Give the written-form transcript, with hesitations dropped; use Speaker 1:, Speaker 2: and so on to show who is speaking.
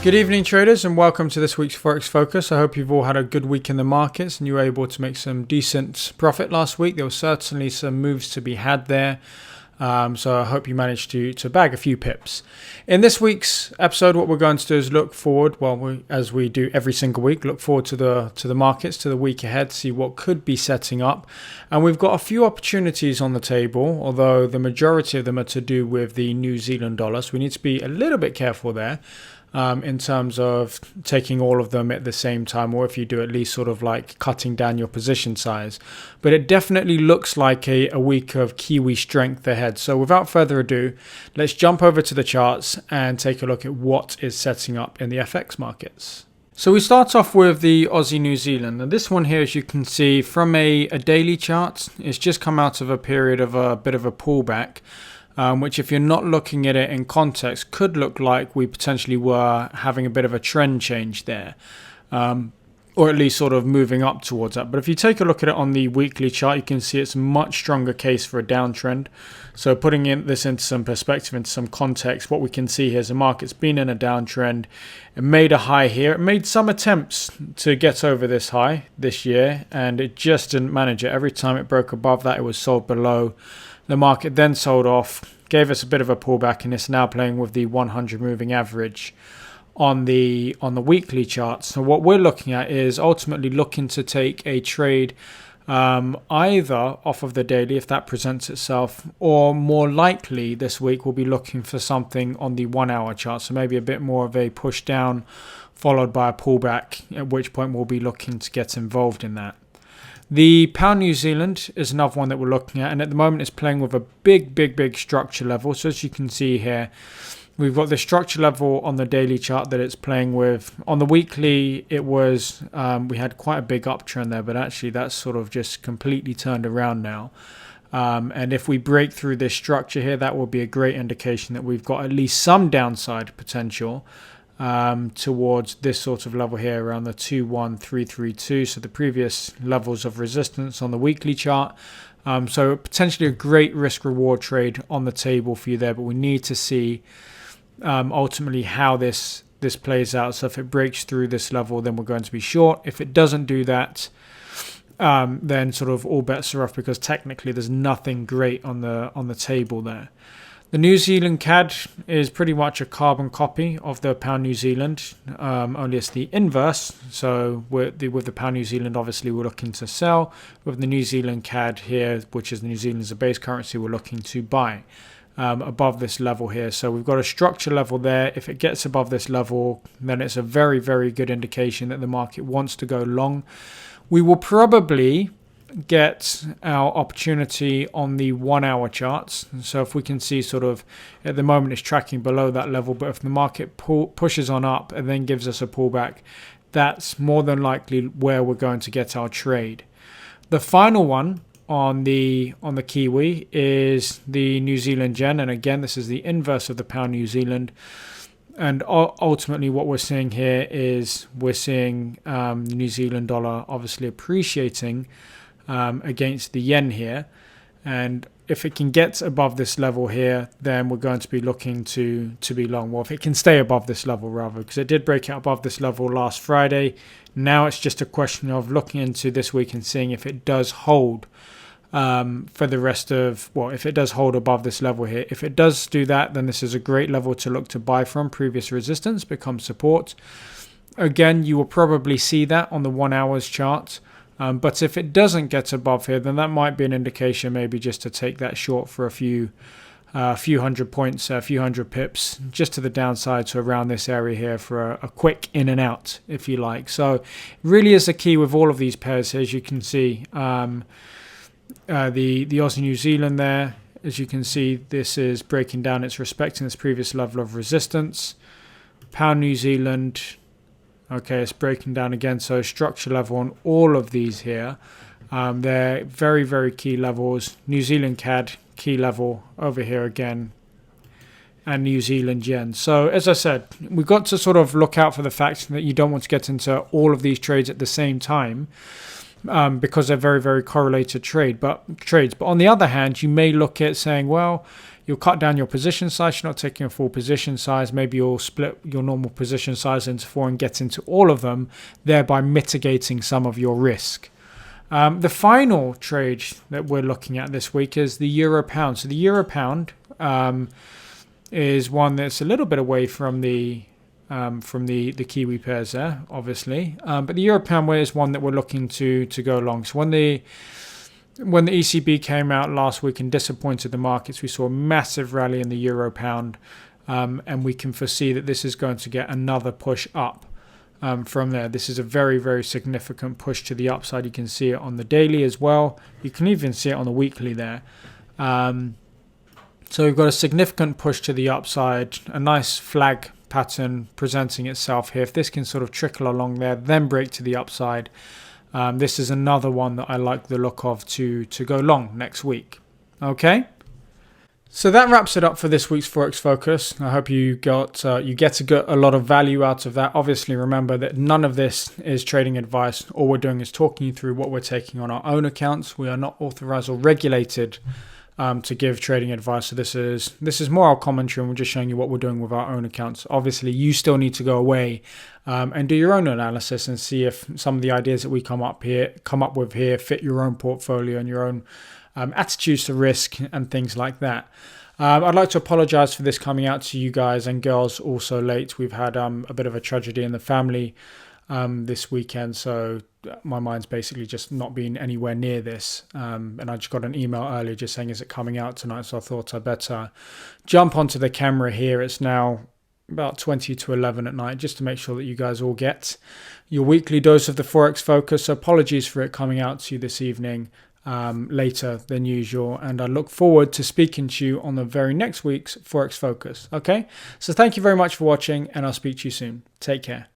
Speaker 1: Good evening, traders, and welcome to this week's Forex Focus. I hope you've all had a good week in the markets and you were able to make some decent profit last week. There were certainly some moves to be had there. So I hope you managed to bag a few pips. In this week's episode, what we're going to do is look forward, as we do every single week, look forward to the markets, to the week ahead, see what could be setting up. And we've got a few opportunities on the table, although the majority of them are to do with the New Zealand dollar. So we need to be a little bit careful there. In terms of taking all of them at the same time, or if you do at least sort of like cutting down your position size. But it definitely looks like a week of Kiwi strength ahead. So without further ado, let's jump over to the charts and take a look at what is setting up in the FX markets. So we start off with the Aussie New Zealand. And this one here, as you can see from a daily chart, it's just come out of a period of a bit of a pullback. Which, if you're not looking at it in context, could look like we potentially were having a bit of a trend change there, or at least sort of moving up towards that. But if you take a look at it on the weekly chart, you can see it's a much stronger case for a downtrend. So putting this into some perspective, into some context, what we can see here is the market's been in a downtrend. It made a high here. It made some attempts to get over this high this year, and it just didn't manage it. Every time it broke above that, it was sold below. The market then sold off, gave us a bit of a pullback, and it's now playing with the 100 moving average on the weekly chart. So what we're looking at is ultimately looking to take a trade either off of the daily if that presents itself, or more likely this week we'll be looking for something on the 1 hour chart. So maybe a bit more of a push down followed by a pullback, at which point we'll be looking to get involved in that. The pound New Zealand is another one that we're looking at, and at the moment it's playing with a big structure level. So as you can see here, we've got the structure level on the daily chart that it's playing with. On the weekly, it was we had quite a big uptrend there, but actually that's sort of just completely turned around now. And if we break through this structure here, that will be a great indication that we've got at least some downside potential towards this sort of level here around the 21332, so the previous levels of resistance on the weekly chart. So potentially a great risk reward trade on the table for you there, but we need to see ultimately how this plays out. So if it breaks through this level, then we're going to be short. If it doesn't do that, then sort of all bets are off, because technically there's nothing great on the table there. The New Zealand CAD is pretty much a carbon copy of the pound New Zealand, only it's the inverse. So with the pound New Zealand, obviously we're looking to sell. With the New Zealand CAD here, which is New Zealand as a base currency, we're looking to buy above this level here. So we've got a structure level there. If it gets above this level, then it's a very good indication that the market wants to go long. We will probably get our opportunity on the 1 hour charts. So if we can see sort of at the moment it's tracking below that level, but if the market pushes on up and then gives us a pullback, that's more than likely where we're going to get our trade. The final one on the Kiwi is the New Zealand yen, and again this is the inverse of the pound New Zealand. And ultimately what we're seeing here is we're seeing the New Zealand dollar obviously appreciating against the yen here, and if it can get above this level here, then we're going to be looking to be long. Well, if it can stay above this level rather, because it did break out above this level last Friday. Now it's just a question of looking into this week and seeing if it does hold for the rest of, if it does hold above this level here. If it does do that, then this is a great level to look to buy from. Previous resistance becomes support. Again, you will probably see that on the 1 hour's chart. But if it doesn't get above here, then that might be an indication maybe just to take that short for a few hundred points, a few hundred pips, just to the downside, so around this area here for a quick in and out, if you like. So it really is a key with all of these pairs here, as you can see. The Aussie New Zealand there, as you can see, this is breaking down. It's respecting this previous level of resistance. Pound New Zealand, okay, it's breaking down again. So structure level on all of these here. They're very key levels. New Zealand CAD, key level over here again. And New Zealand yen. So as I said, we've got to sort of look out for the fact that you don't want to get into all of these trades at the same time. Because they're very correlated trades. But on the other hand, you may look at saying, well, you'll cut down your position size. You're not taking a full position size. Maybe you'll split your normal position size into 4 and get into all of them, thereby mitigating some of your risk. The final trade that we're looking at this week is the euro pound. So the euro pound is one that's a little bit away from the Kiwi pairs there, obviously. But the euro pound is one that we're looking to go long. So when the ECB came out last week and disappointed the markets, we saw a massive rally in the euro pound, and we can foresee that this is going to get another push up. From there, this is a very, very significant push to the upside. You can see it on the daily as well. You can even see it on the weekly there. So we've got a significant push to the upside, a nice flag pattern presenting itself here. If this can sort of trickle along there, then break to the upside, this is another one that I like the look of to go long next week. Okay. So that wraps it up for this week's Forex Focus. I hope you get a lot of value out of that. Obviously, remember that none of this is trading advice. All we're doing is talking you through what we're taking on our own accounts. We are not authorized or regulated to give trading advice. So this is more our commentary, and we're just showing you what we're doing with our own accounts. Obviously, you still need to go away and do your own analysis and see if some of the ideas that we come up with here fit your own portfolio and your own attitudes to risk and things like that. I'd like to apologize for this coming out to you guys and girls also late. We've had a bit of a tragedy in the family this weekend, so my mind's basically just not been anywhere near this. And I just got an email earlier just saying, is it coming out tonight? So I thought I'd better jump onto the camera here. It's now about 20 to 11 at night, just to make sure that you guys all get your weekly dose of the Forex Focus. So apologies for it coming out to you this evening later than usual, and I look forward to speaking to you on the very next week's Forex Focus. Okay, so thank you very much for watching, and I'll speak to you soon. Take care.